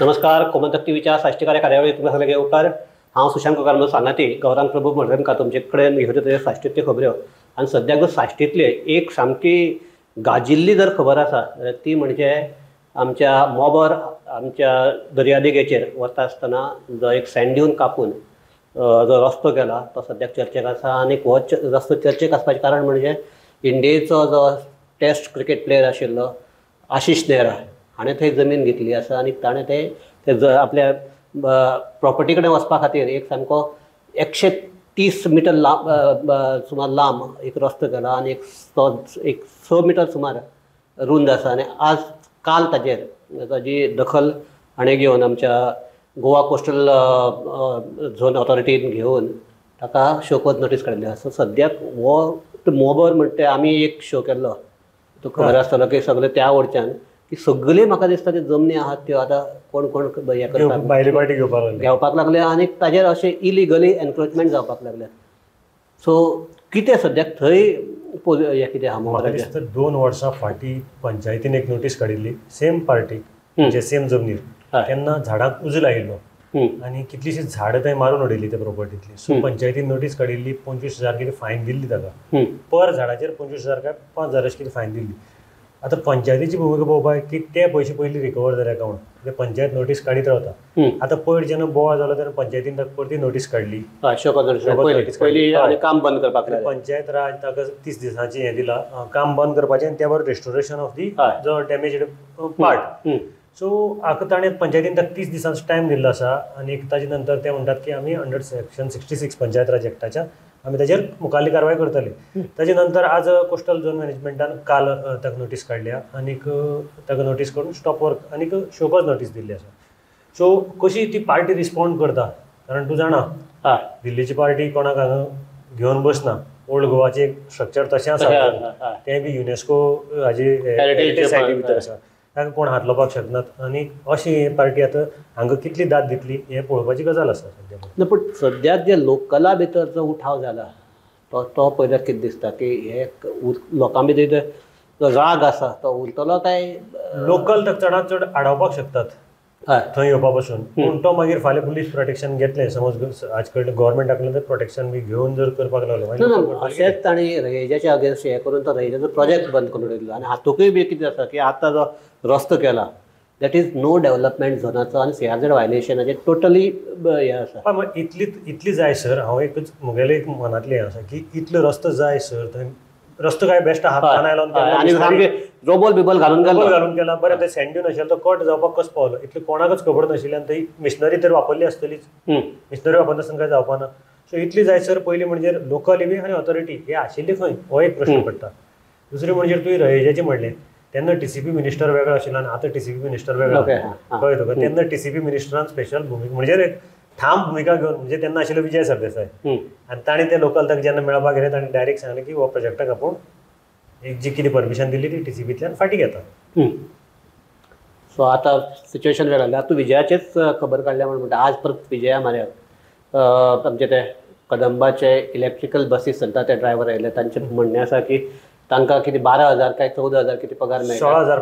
नमस्कार. कोमंतक टीव्हीच्या साश्टीकार कार्यावळीत तुमकां सगळ्यांक येवकार. हांव सुशांत कोकारमल सांगाती. गौरांग प्रभू मडकयकार तुमचे कडेन घेवन येता साश्टींतल्यो खबऱ्यो. आनी सद्याक जर साश्टींतली एक सामकी गाजिल्ली जर खबर आसा जाल्यार ती म्हणजे आमच्या मोबर आमच्या दर्यादेगेचेर वता आसतना जो एक सँड ड्यून कापून जो रस्तो केला तो सद्याक चर्चेक आसा. आनी हो रस्तो चर्चेक आसपाचें कारण म्हणजे इंडियेचो जो टेस्ट क्रिकेट प्लेयर आशिल्लो आशिश नेहरा हाणें थंय जमीन घेतली आसा आनी ताणें ते आपल्या प्रॉपर्टी कडेन वचपा खातीर एक सामको 130 मिटर सुमार लांब एक रस्तो केला आनी एक 6 मिटर सुमार रुंद आसा. आनी काल ताजी दखल हाणें घेवन आमच्या गोवा कोस्टल झोन ऑथॉरिटीन घेवन ताका शोकोज नोटीस काडिल्ली आसा. सो सद्याक हो मोबर म्हणटा ते आमी एक शो केल्लो, तो खबर आसतलो की सगळे त्या वडच्यान की सगळी म्हाका दिसता त्यो जमनी आहात त्यो आतां कोण हे करतात भायली पार्टी घेवपाक लागले आनी ताजेर अशें इलिगली एनक्रोचमेंट जावपाक लागले. सो कितें सद्याक थंय हें कितें आहा मोबराचेर? 2 वर्सां फाटीं पंचायतीन एक नोटीस काडिल्ली सेम पार्टीक म्हणजे सेम जमनीर. तेन्ना झाडांक उजो लायिल्लो आनी कितलीशीं झाडां थंय मारून उडयली त्या प्रॉपर्टींतली. सो पंचायतीन नोटीस काडिल्ली, 25,000 कितें फायन दिल्ली ताका. पर झाडाचेर 25,000 काय 5,000 अशी कितें फायन दिल्ली. आतां पंचायतीची भुमिका पळोवपाक की ते पयशे पयलीं रिकवर जाले अकावंट म्हणजे पंचायत नोटीस काडीत रावता. आतां पयर जेन्ना बोवाळ जालो तेन्ना पंचायतीन ताका परती नोटीस काडली, काम बंद करपाक. पंचायत राज ताका 30 दिसांची हें दिला काम बंद करपाचें आनी त्या बरोबर रेस्टोरेशन ऑफ दी जो डॅमेज्ड पार्ट. सो हाका ताणें पंचायतीन ताका 30 दिसांचो टायम दिल्लो आसा आनी ताजे नंतर ते म्हणटात की आमी अंडर सेक्शन 66 पंचायत राज एक्टाच्या आमी ताजेर मुखाल्ली कारवाय करतली. ताजे नंतर आज कोस्टल झोन मॅनेजमेंटान काल ताका नोटीस काडल्या आनीक ताका नोटीस करून स्टॉप वर्क आनीक शोकॉज नोटीस दिल्ली आसा. सो कशी ती पार्टी रिस्पॉन्ड करता, कारण तूं जाणा दिल्लीची पार्टी कोणाक हांगा घेवन बसना. ओल्ड गोवाचें एक स्ट्रक्चर तशें आसा, तें बी युनेस्को हाजी सायटी भितर आसा, ताका कोण हात लावपाक शकनात. आनी अशी ही पार्टी आतां हांगा कितली दाद दितली हें पळोवपाची गजाल आसा सद्या. पूण सद्याक जे लोकला भितर जो उठाव जाला तो पळयल्यार कितें दिसता की हे लोकां भितर जो राग आसा तो उरतलो काय? लोकल ताका चडांत चड आडावपाक शकतात थंय येवपा पासून, पूण तो मागीर फाल्यां पुलीस प्रोटेक्शन घेतलें समज आज कडेन गव्हर्मेंट आपल्यान तर प्रोटेक्शन बी घेवन जर करपाक लागलो अशेंच तांणी रयेजाच्या अगेन्स्ट हें करून तो रयेजाचो प्रोजेक्ट बंद करून उडयलो. आनी हातूंकय बी कितें आसा की आतां जो रस्तो केला दॅट इज नो डेव्हलपमेंट झोनाचो आनी CRZ वायलेशनाचेर टोटली हें आसा. इतली जाय सर. हांव एकच म्हगेलें एक मनांतलें हें आसा की इतलो रस्तो जाय सर. थंय रस्तो काय बेस्ट आहा, पानाय लावन रोबोल बिबल घालून केला बरें. ते सँड ड्यून आशिल्लो तो कट जावपाक कसो पावलो इतलें कोणाकच खबर नाशिल्ल्यान थंय मिशनरी तर वापरली आसतलीच. मिशनरी वापरनासतना काय जावपाना. सो इतली जाय सर. पयलीं म्हणजे लोकल इवी आनी ऑथॉरिटी हे आशिल्ली खंय हो एक प्रश्न पडटा. दुसरें म्हणजे तुवें रयेजाचें म्हणलें तेन्ना TCP मिनिस्टर वेगळो आशिल्लो आनी आतां TCP मिनिस्टर वेगळो कळ्ळें तुका. तेन्ना TCP मिनिस्टरान स्पेशल भुमिका म्हणजे एक ठाम भुमिका घेवन म्हणजे तेन्ना आशिल्लो विजय सरदेसाय आनी ताणें ते लोकल ताका जेन्ना मेळपाक गेले ताणें डायरेक्ट सांगलें की हो प्रोजेक्टाक आपूण एक जी कितें परमिशन दिल्ली ती TCPंतल्यान फाटीं घेता. सो आतां सिच्युएशन वेगळें जालें. आतां विजयाचेच खबर काडल्या म्हणटा आज परत विजया म्हऱ्यात आमचे ते कदंबाचे इलेक्ट्रिकल बसीस चलता ते ड्रायव्हर आयले. तांचें म्हणणें आसा की तांकां कितें 12,000 काय 14,000 कितें पगार मेळटा. 16,000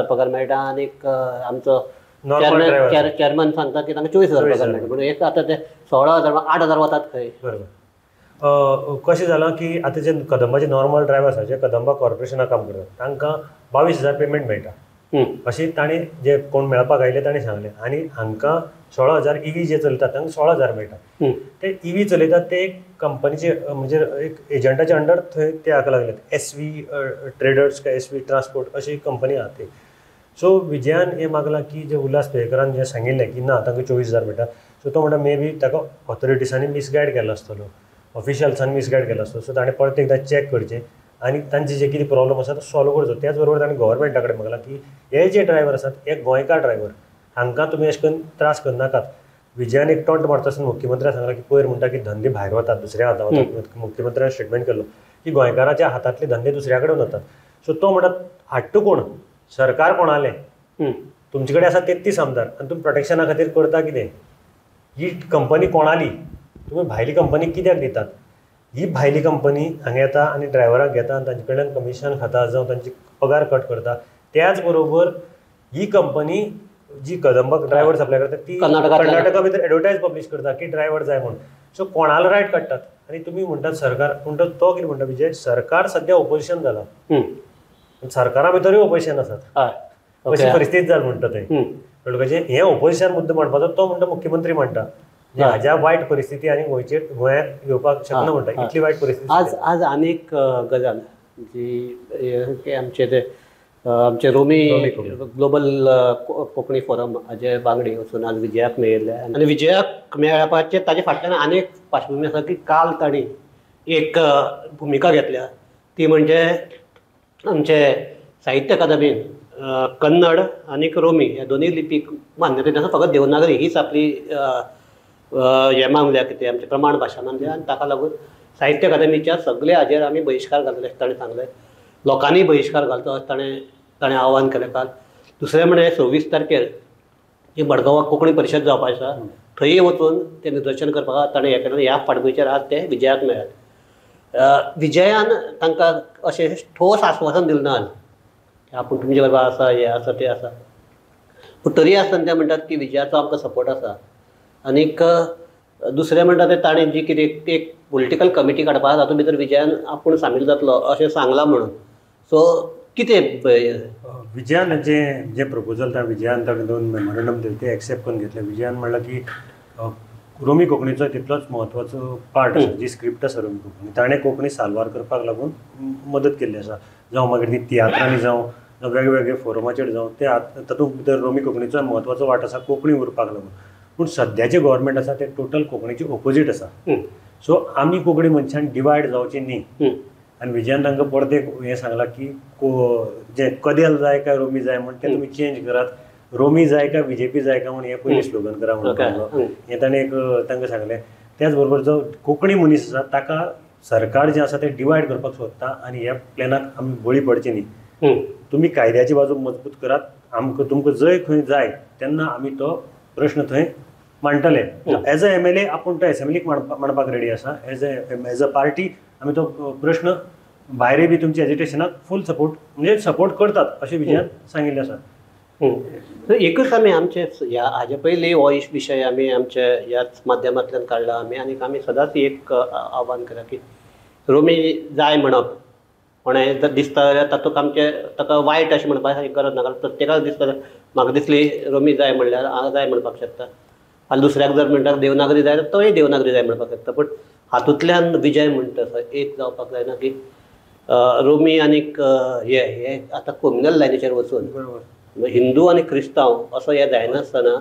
पगार मेळटा. आनीक आमचो चेअरमन सांगता की तांकां 24,000 पगार मेळटा. पूण एक आतां ते 16,000 8,000 वतात खंय. बरोबर. कशें जालां की आतां जे कदंबाचे नॉर्मल ड्रायव्हर आसा जे कदंबा कॉर्पोरेशनाक काम करतात तांकां 22,000 पेमेंट मेळटा अशी ताणें जे कोण मेळपाक आयले ताणें सांगलें. आनी हांकां 16,000 EV जे चलतात तांकां 16,000 मेळटा. ते EV चलयतात ते एक कंपनीचे म्हणजे एक एजंटाच्या अंडर थंय ते हाका लागल्यात SV ट्रेडर्स काय SV ट्रान्सपोर्ट अशी कंपनी आहा ती. सो विजयान हें मागलां की जे उल्हास पेयकरान जें सांगिल्लें की ना तांकां 24,000 मेळटा. सो तो म्हणटा मे बी ताका ऑथॉरिटीसांनी मिसगायड केलो आसतलो, ऑफिशियल्सांनी मिसगायड केलो आसतलो. सो ताणें परत एकदां चॅक करचें आनी तांचे जे कितें प्रॉब्लम आसा तो सॉल्व करचो. त्याच बरोबर ताणें गव्हर्मेंटा कडेन मागलां की हे जे ड्रायव्हर आसात हे गोंयकार ड्रायव्हर हांकां तुमी अशें करून त्रास करनाकात. विजयान एक टॉन्ट मारता आसतना मुख्यमंत्र्याक सांगलां की पयर म्हणटा की धंदे भायर वतात दुसऱ्या हातांत वतात. मुख्यमंत्र्यान स्टेटमेंट केलो की गोंयकाराच्या हातांतले धंदे दुसऱ्या कडेन वतात. सो तो म्हणटा हाडटा कोण? सरकार कोणालें? तुमचे कडेन आसा 33 आमदार आनी तुमी प्रोटेक्शना खातीर करता कितें? ही कंपनी कोणाली? तुमी भायली कंपनी कित्याक दितात? ही भायली कंपनी हांगा येता आनी ड्रायव्हराक घेता आनी तांचे कडल्यान कमिशन खाता जावं तांचे पगार कट करता. त्याच बरोबर ही कंपनी जी कदंबा ड्रायव्हर सप्लाय करतात ती कर्नाटका भितर एडवर्टायज पब्लिश करता की ड्रायव्हर जाय म्हणून. सो कोणाला रायट काडटात आनी तुमी म्हणटात सरकार म्हणटा तो कितें म्हणटा विजय सरकार सध्या ओपोजिशन जाला, सरकारा भितरूय ओपोजिशन आसात अशी परिस्थिती जाली म्हणटा थंय. कळ्ळें हे ओपोजिशन मुद्दो म्हणपाचो तो म्हणटा मुख्यमंत्री म्हणटा हाज्या वायट परिस्थिती आनी गोंयांत येवपाक शकना म्हणटा इतली वायट परिस्थिती. आज आनीक गजाल जी आमचे ते आमचे रोमी ग्लोबल कोंकणी फोरम हाजे बांगडी वचून आज विजयाक मेळिल्ले आनी विजयाक मेळपाचे ताजे फाटल्यान आनीक पार्श्वभूमी आसा की काल तांणी एक भुमिका घेतल्या ती म्हणजे आमचे साहित्य अकादमीन कन्नड आनी रोमी ह्या दोनूय लिपीक मान्यता दिता. फकत देवनागरी हीच आपली हें मागल्या कितें आमचे प्रमाण भाशा मानल्या आनी ताका लागून साहित्य अकादमीच्या सगळे हाजेर आमी बहिश्कार घालतले अशें ताणें सांगलें. लोकांनी बहिश्कार घालचो अशें ताणें आवाहन केलें काल. दुसरें म्हणजे 26 तारखेर जी मडगांवां कोंकणी परिशद जावपाची आसा थंय वचून तें निदर्शन करपाक ताणें हें केलें. ह्या फाटभुंयेचेर आज ते विजयाक मेळ्ळ्यात. विजयान तांकां अशें ठोस आस्वासन दिलें ना आपूण तुमचे बरोबर आसा हें आसा तें आसा, पूण तरी आसतना ते म्हणटात की विजयाचो आमकां सपोर्ट आसा. आनीक दुसरें म्हणटा तें ताणें जी कितें एक पॉलिटिकल कमिटी काडपा तातूंत भितर विजयान आपूण सामील जातलो अशें सांगलां म्हणून. सो कितें विजयान जे प्रपोजल त्या विजयान ताका दोन मेमोरंडम दिले ते एक्सेप्ट करून घेतले. विजयान म्हणलां की रोमी कोंकणीचो तितलोच म्हत्वाचो पार्ट आसा जी स्क्रिप्ट आसा रोमी कोंकणी ताणें कोंकणी साल्वार करपाक लागून मदत केल्ली आसा. जावं मागीर ती तियात्रांनी जावं वेगवेगळे फोरमाचेर जावं ते तातूंत भितर रोमी कोंकणीचो म्हत्वाचो वांटो आसा कोंकणी उरपाक लागून. पूण सद्याचें गोवोरमेंट आसा तें टोटल कोंकणीचे ओपोजीट आसा. सो आमी कोंकणी मनशान डिवायड जावचें न्ही. आनी विजयान तांकां परतें हें सांगलां की जे कदेल जाय काय रोमी जाय म्हण तें तुमी चेंज करात, रोमी जाय काय बीजेपी जाय काय म्हण हें पयलीं स्लोगन करा म्हणून हें ताणें एक तांकां सांगलें. त्याच बरोबर जो कोंकणी मनीस आसा ताका सरकार जें आसा तें डिवायड करपाक सोदता आनी ह्या प्लॅनाक आमी बळी पडचे न्ही. तुमी कायद्याची बाजू मजबूत करात, आमकां तुमकां जंय खंय जाय तेन्ना आमी तो प्रश्न थंय मांडटले. एज अ MLA आपूण तो एसेंब्लीक मांडपाक रेडी आसा. एज अ पार्टी आमी तो प्रश्न भायरय बी तुमच्या एजिटेशनाक फूल सपोर्ट म्हणजे सपोर्ट करतात अशें विजयान सांगिल्लें आसा. एकूच आमी आमचे हाजे पयलीं हो विशय आमी आमच्या ह्याच माध्यमांतल्यान काडला आमी सदांच एक आव्हान केलां की रोमी जाय म्हणप कोणें जर दिसता जाल्यार तातूंत आमचे ताका वायट अशें म्हणपाक गरज ना. कारण प्रत्येकाक दिसता जाल्यार म्हाका दिसली रोमी जाय म्हणल्यार हांव जाय म्हणपाक शकता आनी दुसऱ्याक जर म्हणटा देवनागरी जाय जाल्यार तोय देवनागरी जाय म्हणपाक शकता. पूण हातूंतल्यान विजय म्हणटा तसो एक जावपाक जायना की रोमी आनीक हे आतां कम्युनल लायनीचेर वचून हिंदू आनी क्रिस्तांव असो हें जायनासतना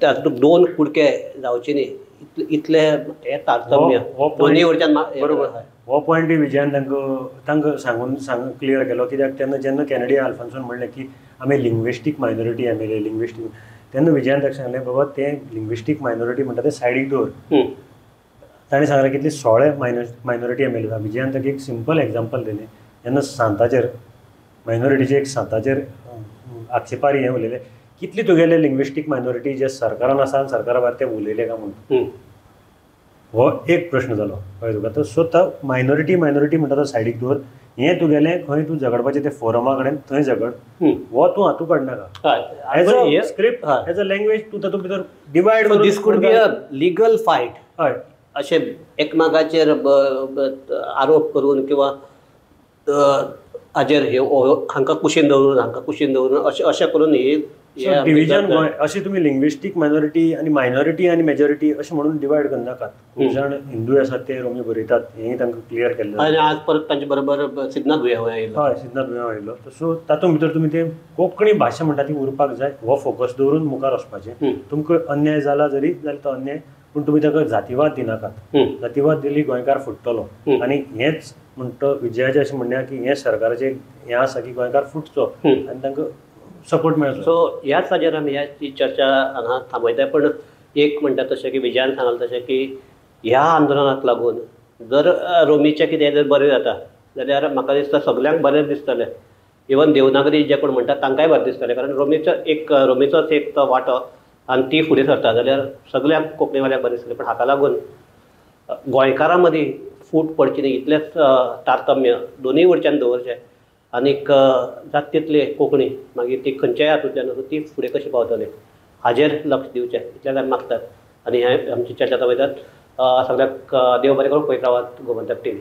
तातूंत दोन कुडके जावचे न्ही इतले हे तारतम्य दोनूय वयच्यान बरोबर. हो पॉयंटूय विजयान तांकां सांगून क्लियर केलो. कित्याक तेन्ना जेन्ना कॅनेडी आल्फान्सोन म्हणलें की आमी लिंग्विस्टीक मायनॉरिटी MLA लिंग्विस्टीक तेन्ना विजयान ताका सांगलें बाबा तें लिंग्विस्टीक मायनॉरिटी म्हणटा तें सायडीक दवर. ताणें सांगलें कितली 16 मायनॉरिटी MLA आसा. विजयान ताका एक सिंपल एग्जाम्पल दिलें. जेन्ना सांताचेर मायनॉरिटीचे एक सांताचेर आक्षेपारी हें उलयलें कितली तुगेले लिंग्विस्टीक मायनॉरिटी जे सरकारान आसा आनी सरकारा भायर ते उलयले काय म्हणून हो एक प्रश्न जालो कळ्ळें तुका. सो तो मायनॉरिटी म्हणटा तो सायडीक दवर. हें तुगेलें खंय तूं झगडपाचें ते फोरमा कडेन थंय झगड हो तूं हातूं काडनाका. As a script as a language तूं तातूंत भितर divide this could be a legal fight. हय अशें एकमेकाचेर आरोप करून किंवा हाजेर हांकां कुशीन दवरून अशें करून ही डिव्हिजन गोंय अशी तुम्ही लिंग्विस्टीक मायनॉरिटी आनी मायनॉरिटी आनी मेजॉरिटी अशें म्हणून डिवायड करनाकात. खूब जाण हिंदू आसात ते रोमी बरयतात हेंय तांकां क्लियर केल्लें. आनी आज परत तांचे बरोबर सिद्धनाथ भुंया आयलो. हय सिद्धनाथ भुंया आयलो. सो तातूंत भितर तुमी ते कोंकणी भाशा म्हणटा ती उरपाक जाय हो फोकस दवरून मुखार वचपाचें. तुमकां अन्याय जाला जरी जाल्यार तो अन्याय पूण तुमी ताका जातीवाद दिनाकात. जातीवाद दिली गोंयकार फुट्टलो आनी हेंच म्हणटा विजयाचें अशें म्हणया की हें सरकाराचें हें आसा की गोंयकार फुटचो आनी तांकां सपोर्ट मेळचो. सो ह्याच हाजेर आमी ह्याची चर्चा हांगा थांबयताय. पण एक म्हणटा तशें की विजयान सांगलें तशें की ह्या आंदोलनाक लागून जर रोमीचें कितें जर बरें जाता जाल्यार म्हाका दिसता सगल्यांक बरें दिसतलें. इवन देवनागरी जे कोण म्हणटा तांकांय बरें दिसतलें. कारण रोमीचोच एक तो वांटो आनी ती फुडें सरता जाल्यार सगल्यांक कोंकणीवाल्यांक बरें दिसतलें. पण हाका लागून गोंयकारां मदीं फूट पडची न्ही इतलेंच तारतम्य दोनूय वयच्यान दवरचें आनीक जाता तितले कोंकणी मागीर ती खंयच्याय हातूंतल्यान आसूं ती फुडें कशी पावतली हाजेर लक्ष दिवचें इतलेंच आमी मागतात आनी हे आमची चर्चा वयतात. सगळ्याक देव बरें करून पळयत रावात गोमंतक टीव्ही.